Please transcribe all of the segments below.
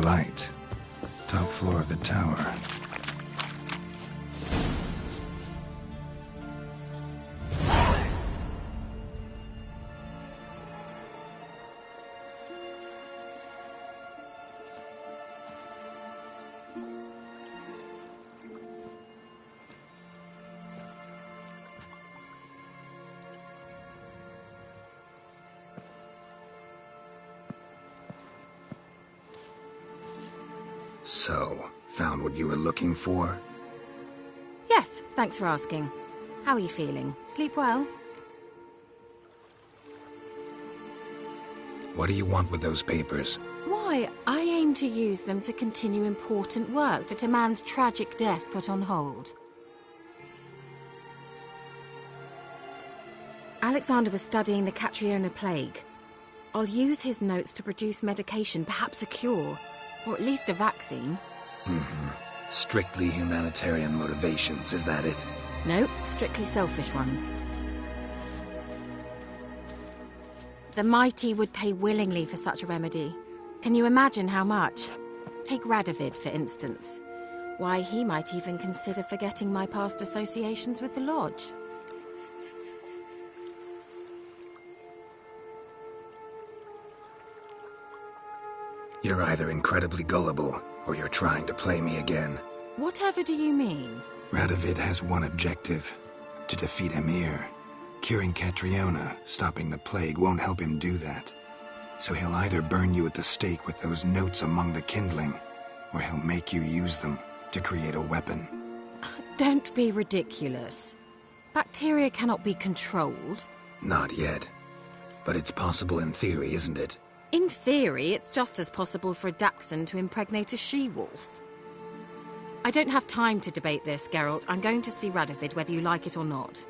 light. Top floor of the tower. So, found what you were looking for? Yes, thanks for asking. How are you feeling? Sleep well? What do you want with those papers? Why, I aim to use them to continue important work that a man's tragic death put on hold. Alexander was studying the Catriona plague. I'll use his notes to produce medication, perhaps a cure. Or at least a vaccine. Strictly humanitarian motivations, is that it? No, strictly selfish ones. The mighty would pay willingly for such a remedy. Can you imagine how much? Take Radovid, for instance. Why, he might even consider forgetting my past associations with the Lodge. You're either incredibly gullible, or you're trying to play me again. Whatever do you mean? Radovid has one objective: to defeat Emir. Curing Catriona, stopping the plague, won't help him do that. So he'll either burn you at the stake with those notes among the kindling, or he'll make you use them to create a weapon. Don't be ridiculous. Bacteria cannot be controlled. Not yet. But it's possible in theory, isn't it? In theory, it's just as possible for a dachshund to impregnate a she-wolf. I don't have time to debate this, Geralt. I'm going to see Radovid, whether you like it or not.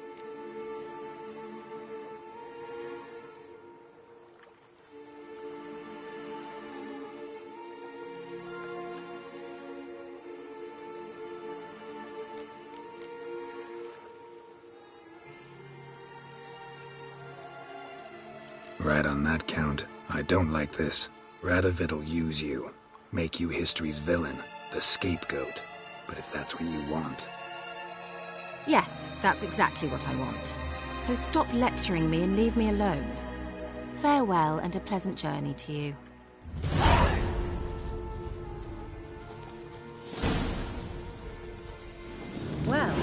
Right on that count. I don't like this. Radovid'll use you. Make you history's villain, the scapegoat. But if that's what you want... Yes, that's exactly what I want. So stop lecturing me and leave me alone. Farewell and a pleasant journey to you. Well...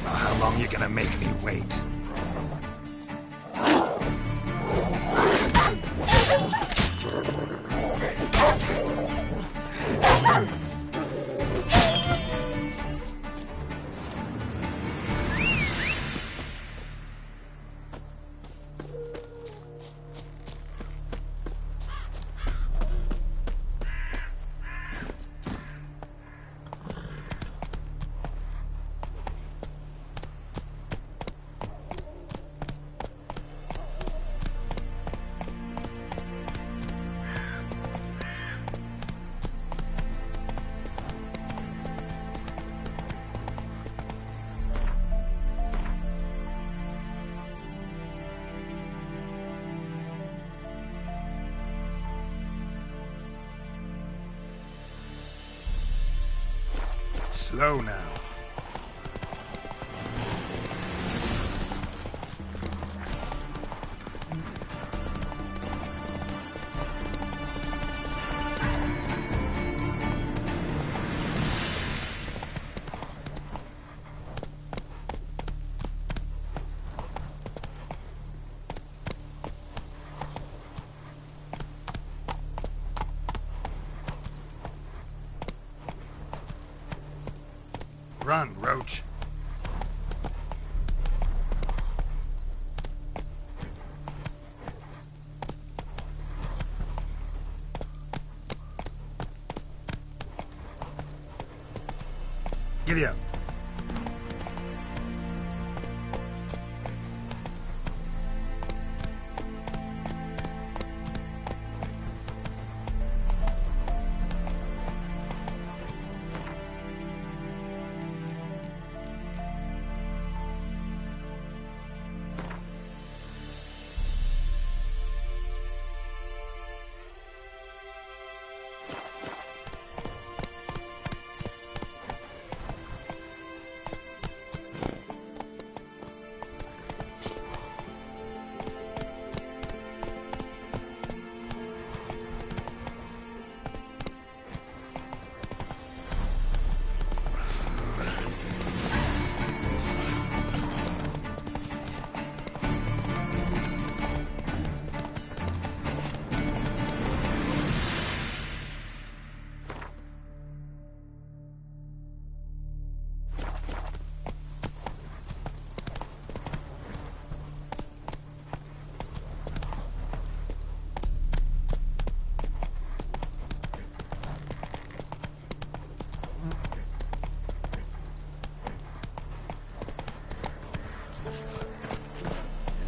How long you gonna make me wait? Slow now. Run, Roach. Giddy up.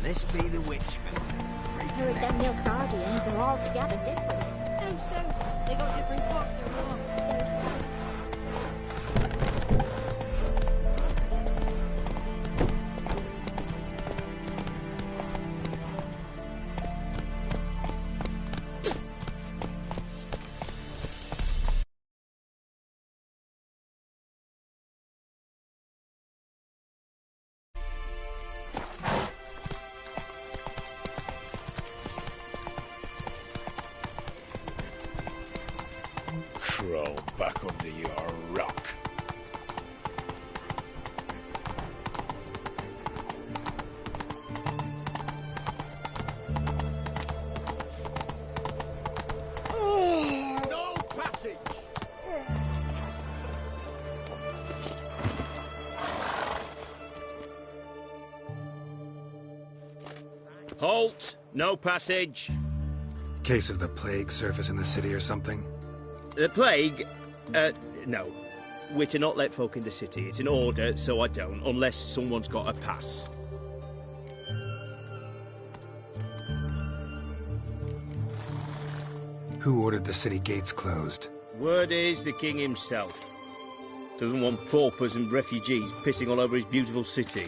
This be the Witchman. I heard them Nilfgaardians are altogether different. How so? They got different clocks or what? They're so... Crawl back under your rock. No passage! Halt! No passage! Case of the plague surface in the city or something? The plague? No. We're to not let folk in the city. It's an order, so I don't, unless someone's got a pass. Who ordered the city gates closed? Word is the king himself. Doesn't want paupers and refugees pissing all over his beautiful city.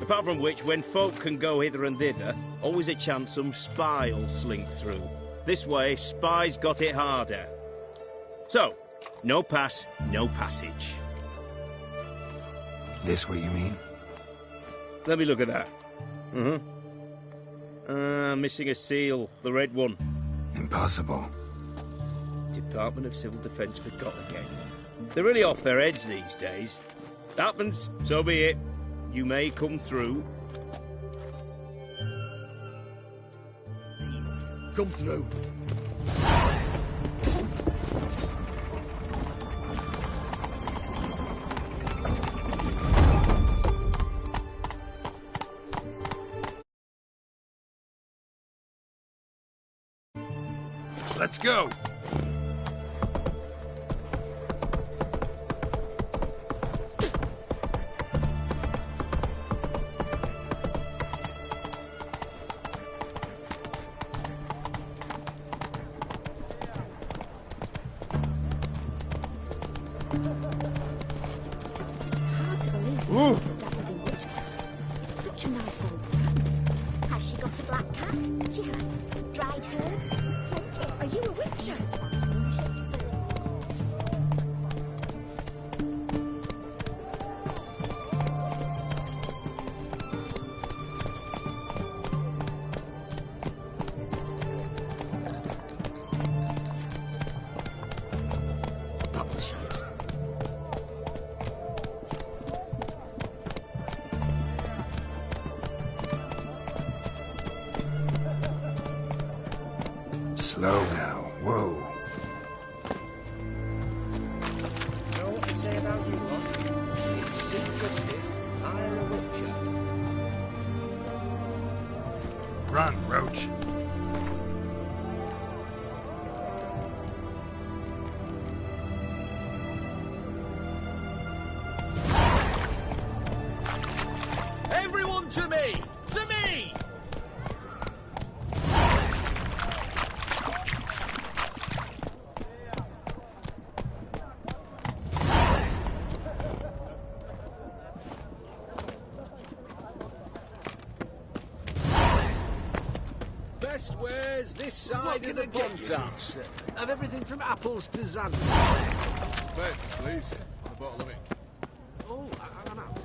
Apart from which, when folk can go hither and thither, always a chance some spy will slink through. This way, spies got it harder. So, no pass, no passage. This what you mean? Let me look at that. Missing a seal, the red one. Impossible. Department of Civil Defence forgot again. They're really off their heads these days. Happens, so be it. You may come through. Come through. Let's go! It's hard to believe that was in witchcraft. Such a nice old man. Has she got a black cat? She has. Dried herbs? Plenty. Are you a witcher? Slow now. Whoa. Know what they say about you, what? Run, Roach. Everyone to me! To me! Best wares this side of the Gontas. Have everything from apples to Xanadu. Bed, please. A bottle of ink. Oh, I'm out.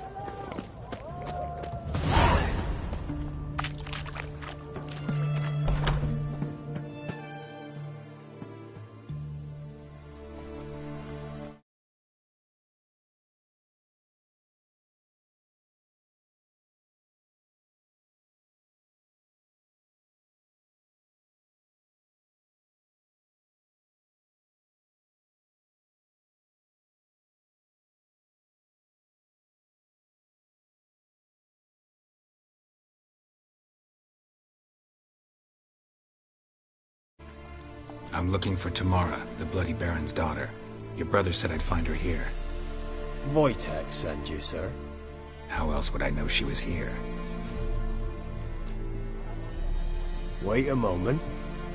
I'm looking for Tamara, the Bloody Baron's daughter. Your brother said I'd find her here. Wojtek send you, sir. How else would I know she was here? Wait a moment.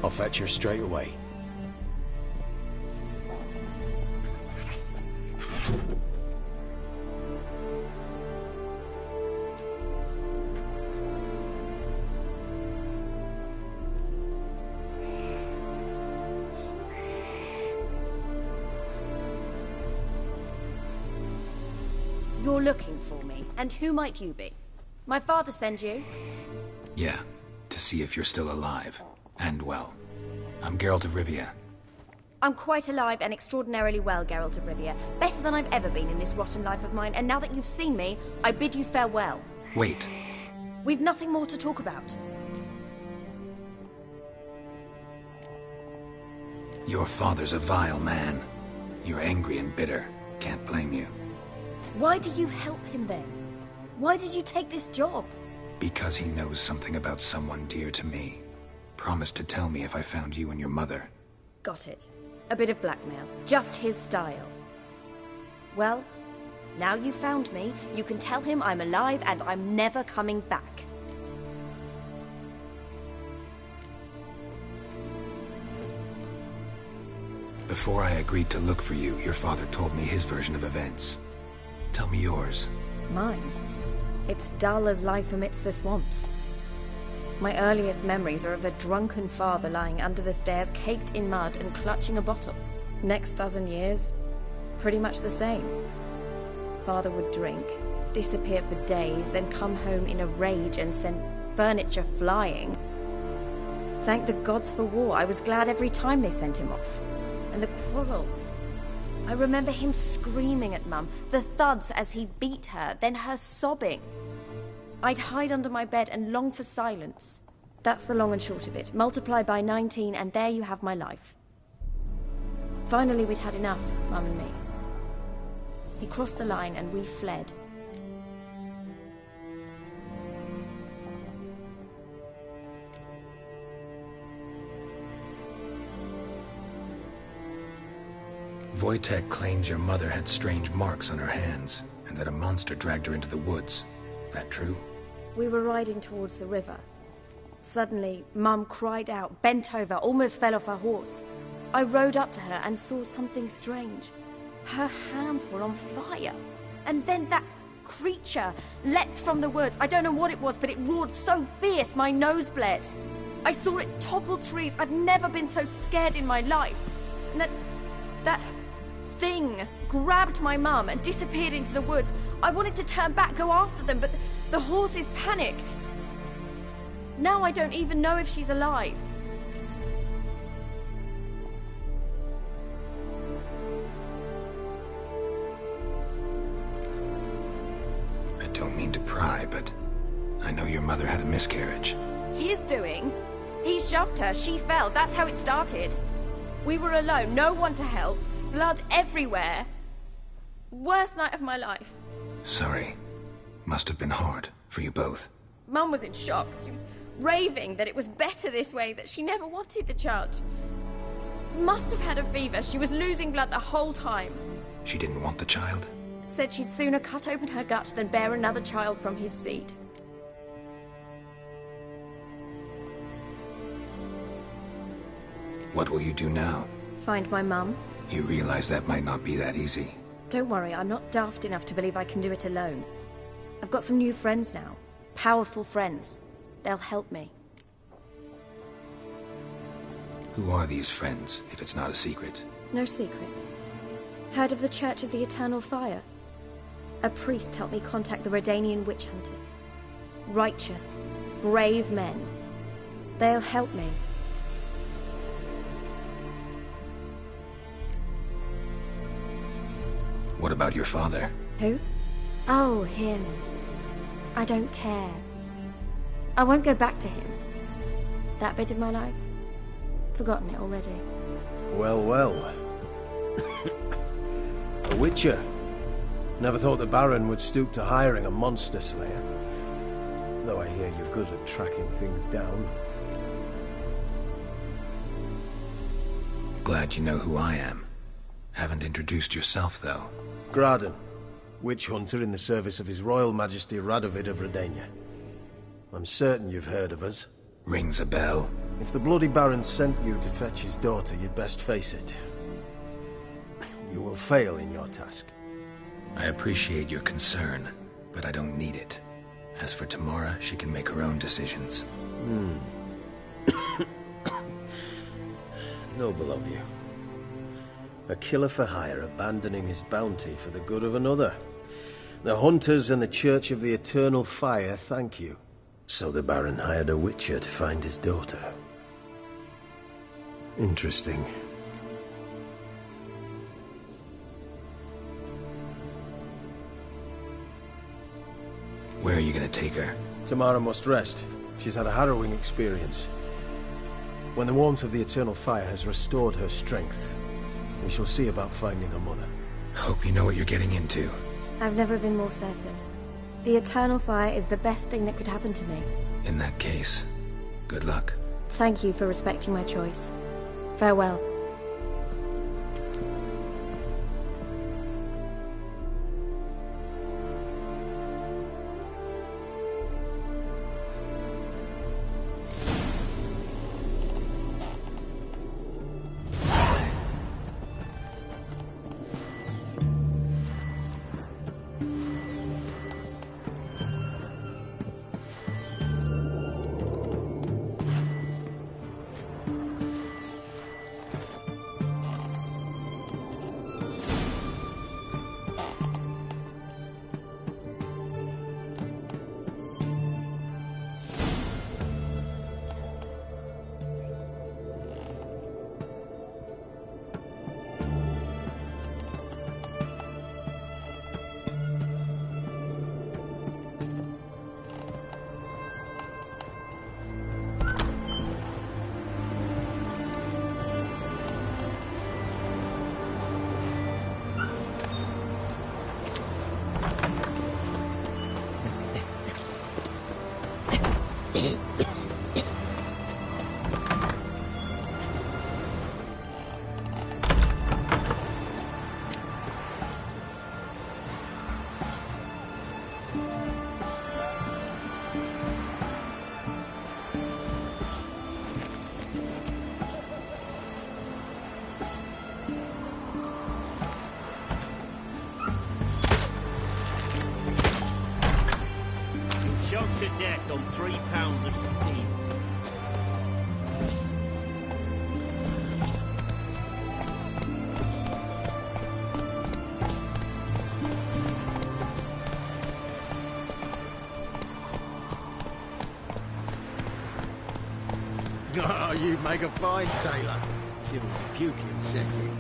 I'll fetch her straight away. You're looking for me, and who might you be? My father send you? Yeah, to see if you're still alive. And well. I'm Geralt of Rivia. I'm quite alive and extraordinarily well, Geralt of Rivia. Better than I've ever been in this rotten life of mine, and now that you've seen me, I bid you farewell. Wait. We've nothing more to talk about. Your father's a vile man. You're angry and bitter. Can't blame you. Why do you help him then? Why did you take this job? Because he knows something about someone dear to me. Promised to tell me if I found you and your mother. Got it. A bit of blackmail. Just his style. Well, now you found me, you can tell him I'm alive and I'm never coming back. Before I agreed to look for you, your father told me his version of events. Tell me yours. Mine? It's dull as life amidst the swamps. My earliest memories are of a drunken father lying under the stairs, caked in mud and clutching a bottle. Next dozen years, pretty much the same. Father would drink, disappear for days, then come home in a rage and send furniture flying. Thank the gods for war. I was glad every time they sent him off. And the quarrels. I remember him screaming at Mum, the thuds as he beat her, then her sobbing. I'd hide under my bed and long for silence. That's the long and short of it. Multiply by 19 and there you have my life. Finally we'd had enough, Mum and me. He crossed the line and we fled. Wojtek claims your mother had strange marks on her hands, and that a monster dragged her into the woods. That true? We were riding towards the river. Suddenly, Mum cried out, bent over, almost fell off her horse. I rode up to her and saw something strange. Her hands were on fire. And then that creature leapt from the woods. I don't know what it was, but it roared so fierce my nose bled. I saw it topple trees. I've never been so scared in my life. And that thing grabbed my mum and disappeared into the woods. I wanted to turn back, go after them, but the horses panicked. Now I don't even know if she's alive. I don't mean to pry, but I know your mother had a miscarriage. His doing? He shoved her, she fell, that's how it started. We were alone, no one to help. Blood everywhere. Worst night of my life. Sorry. Must have been hard for you both. Mum was in shock. She was raving that it was better this way, that she never wanted the charge. Must have had a fever. She was losing blood the whole time. She didn't want the child? Said she'd sooner cut open her gut than bear another child from his seed. What will you do now? Find my mum. You realize that might not be that easy. Don't worry, I'm not daft enough to believe I can do it alone. I've got some new friends now. Powerful friends. They'll help me. Who are these friends, if it's not a secret? No secret. Heard of the Church of the Eternal Fire? A priest helped me contact the Redanian witch hunters. Righteous, brave men. They'll help me. What about your father? Who? Oh, him. I don't care. I won't go back to him. That bit of my life? Forgotten it already. Well, well. A witcher. Never thought the Baron would stoop to hiring a monster slayer. Though I hear you're good at tracking things down. Glad you know who I am. Haven't introduced yourself, though. Graden, witch hunter in the service of His Royal Majesty Radovid of Redania. I'm certain you've heard of us. Rings a bell. If the Bloody Baron sent you to fetch his daughter, you'd best face it. You will fail in your task. I appreciate your concern, but I don't need it. As for Tamara, she can make her own decisions. Noble of you. A killer for hire abandoning his bounty for the good of another. The hunters and the Church of the Eternal Fire thank you. So the Baron hired a witcher to find his daughter. Interesting. Where are you gonna take her? Tamara must rest. She's had a harrowing experience. When the warmth of the Eternal Fire has restored her strength, we shall see about finding her mother. Hope you know what you're getting into. I've never been more certain. The Eternal Fire is the best thing that could happen to me. In that case, good luck. Thank you for respecting my choice. Farewell. Choked to death on 3 pounds of steel. Oh, you'd make a fine sailor. Till Buchan set in.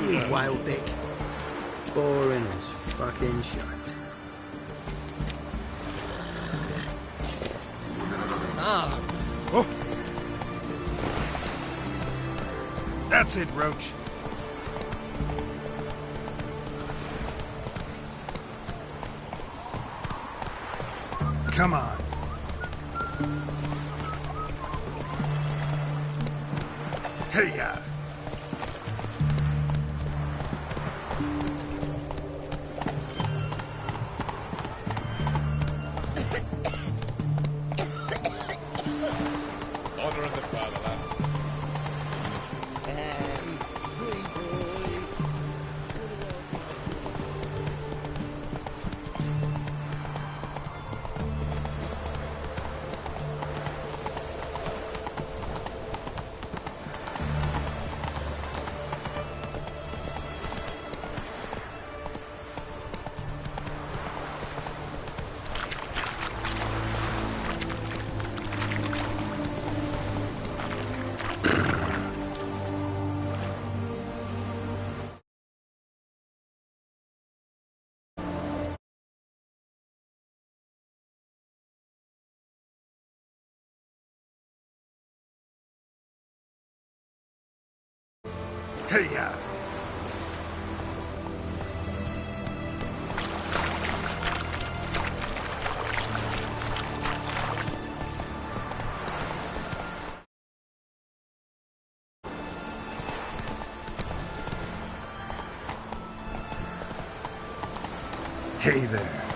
You whale dick. Boring as fucking shite. Oh. That's it, Roach. Come on. Hey-ya! Honor of the fatherland. Hey-ya! Hey there.